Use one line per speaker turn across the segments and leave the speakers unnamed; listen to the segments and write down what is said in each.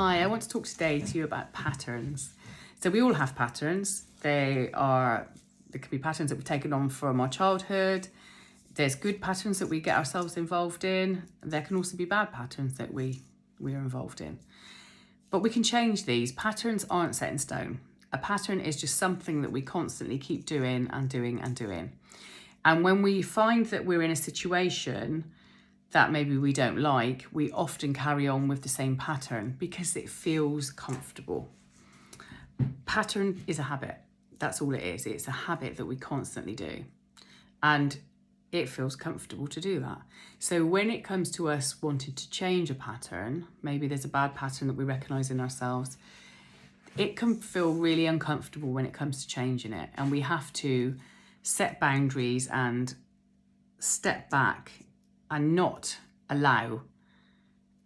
Hi, I want to talk today to you about patterns. So we all have patterns. There could be patterns that we've taken on from our childhood. There's good patterns that we get ourselves involved in. There can also be bad patterns that we are involved in. But we can change these. Patterns aren't set in stone. A pattern is just something that we constantly keep doing and doing and doing. And when we find that we're in a situation that maybe we don't like, we often carry on with the same pattern because it feels comfortable. Pattern is a habit. That's all it is. It's a habit that we constantly do. And it feels comfortable to do that. So when it comes to us wanting to change a pattern, maybe there's a bad pattern that we recognise in ourselves, it can feel really uncomfortable when it comes to changing it. And we have to set boundaries and step back and not allow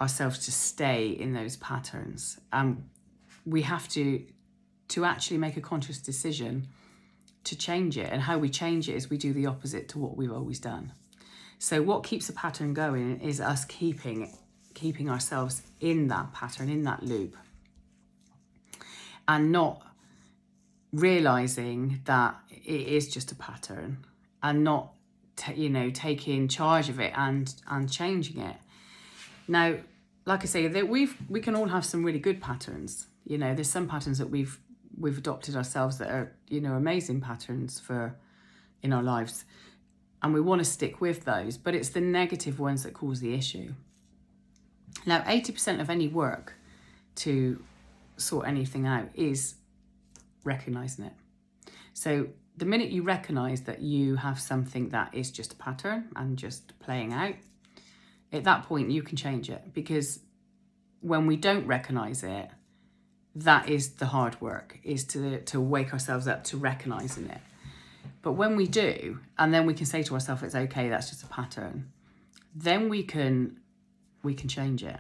ourselves to stay in those patterns. We have to actually make a conscious decision to change it. And how we change it is we do the opposite to what we've always done. So what keeps a pattern going is us keeping ourselves in that pattern, in that loop, and not realising that it is just a pattern and not taking charge of it and changing it. Now, like I say, that we can all have some really good patterns. There's some patterns that we've adopted ourselves that are amazing patterns in our lives, and we want to stick with those. But it's the negative ones that cause the issue. Now, 80% of any work to sort anything out is recognizing it. So the minute you recognize that you have something that is just a pattern and just playing out, at that point you can change it. Because when we don't recognize it, that is the hard work, is to wake ourselves up to recognizing it. But when we do, and then we can say to ourselves, it's okay, that's just a pattern, then we can change it.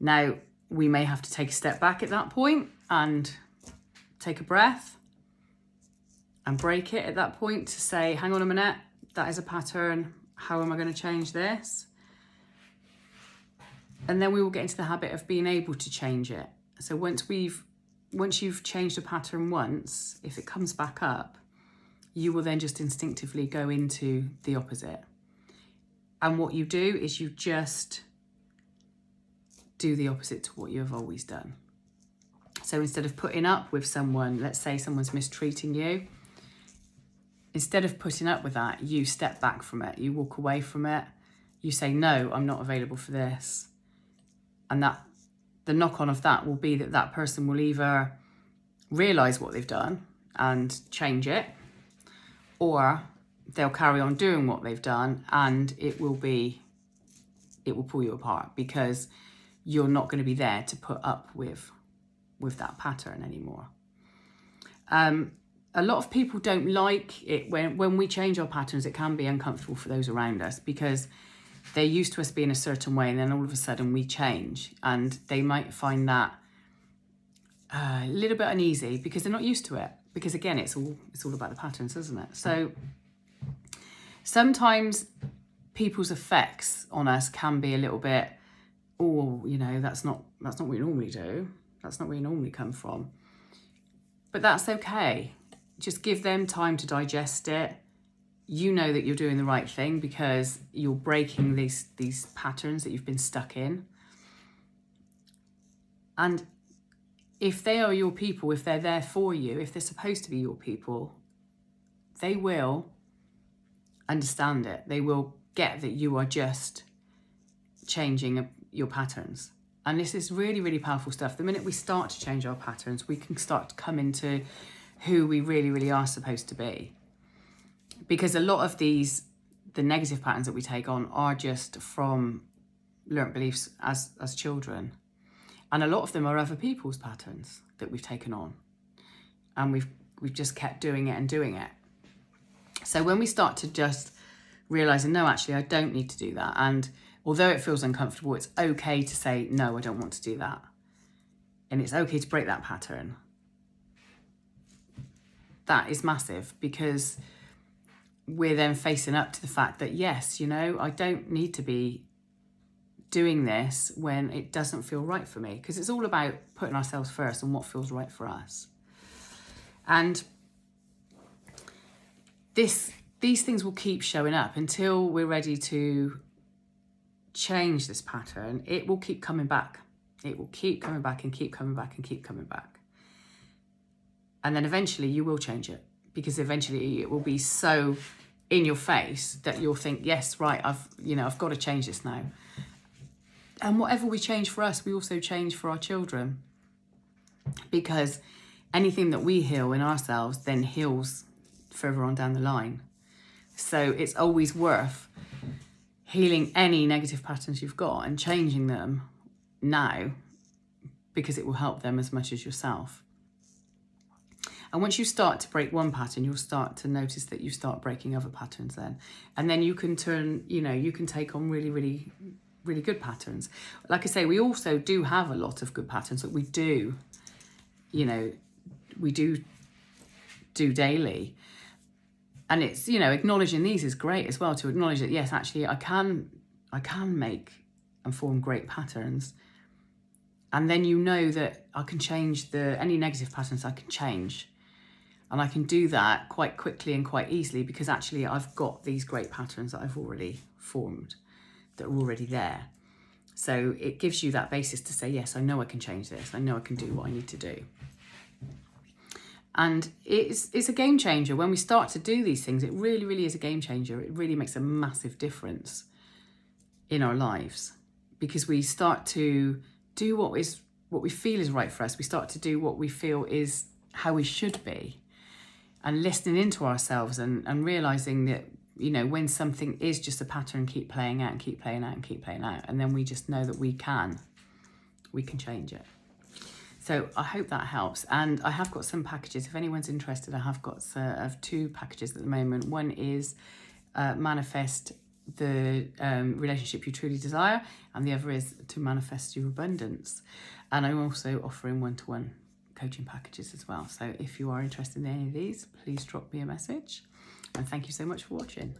Now, we may have to take a step back at that point and take a breath and break it at that point to say, hang on a minute, that is a pattern. How am I going to change this? And then we will get into the habit of being able to change it. So once you've changed a pattern once, if it comes back up, you will then just instinctively go into the opposite. And what you do is you just do the opposite to what you have always done. So instead of putting up with someone, let's say someone's mistreating you, instead of putting up with that, you step back from it, you walk away from it, you say, no, I'm not available for this. And that the knock-on of that will be that person will either realise what they've done and change it, or they'll carry on doing what they've done, and it will pull you apart because you're not going to be there to put up with that pattern anymore. A lot of people don't like it when we change our patterns. It can be uncomfortable for those around us because they're used to us being a certain way, and then all of a sudden we change, and they might find that a little bit uneasy because they're not used to it. Because again, it's all about the patterns, isn't it? So sometimes people's effects on us can be a little bit, that's not what we normally do. That's not where you normally come from. But that's okay. Just give them time to digest it. You know that you're doing the right thing because you're breaking these patterns that you've been stuck in. And if they are your people, if they're there for you, if they're supposed to be your people, they will understand it. They will get that you are just changing your patterns. And this is really, really powerful stuff. The minute we start to change our patterns, we can start to come into who we really, really are supposed to be. Because a lot of the negative patterns that we take on are just from learnt beliefs as children. And a lot of them are other people's patterns that we've taken on. And we've just kept doing it and doing it. So when we start to just realising, no, actually, I don't need to do that. And although it feels uncomfortable, it's okay to say, no, I don't want to do that. And it's okay to break that pattern. That is massive because we're then facing up to the fact that, yes, I don't need to be doing this when it doesn't feel right for me, because it's all about putting ourselves first and what feels right for us. And these things will keep showing up until we're ready to change this pattern. It will keep coming back. It will keep coming back and keep coming back and keep coming back. And then eventually you will change it, because eventually it will be so in your face that you'll think, yes, right, I've got to change this now. And whatever we change for us, we also change for our children, because anything that we heal in ourselves then heals further on down the line. So it's always worth healing any negative patterns you've got and changing them now, because it will help them as much as yourself. And once you start to break one pattern, you'll start to notice that you start breaking other patterns then. And then you can you can take on really, really, really good patterns. Like I say, we also do have a lot of good patterns that we do daily. And it's, acknowledging these is great as well, to acknowledge that, yes, actually I can make and form great patterns. And then that I can change any negative patterns I can change. And I can do that quite quickly and quite easily, because actually I've got these great patterns that I've already formed, that are already there. So it gives you that basis to say, yes, I know I can change this. I know I can do what I need to do. And it's a game changer. When we start to do these things, it really, really is a game changer. It really makes a massive difference in our lives, because we start to do what we feel is right for us. We start to do what we feel is how we should be, and listening into ourselves and realizing that, when something is just a pattern, keep playing out and keep playing out and keep playing out. And then we just know that we can change it. So I hope that helps. And I have got some packages. If anyone's interested, I have got two packages at the moment. One is Manifest the Relationship You Truly Desire, and the other is To Manifest Your Abundance. And I'm also offering one-to-one coaching packages as well. So if you are interested in any of these, please drop me a message. And thank you so much for watching.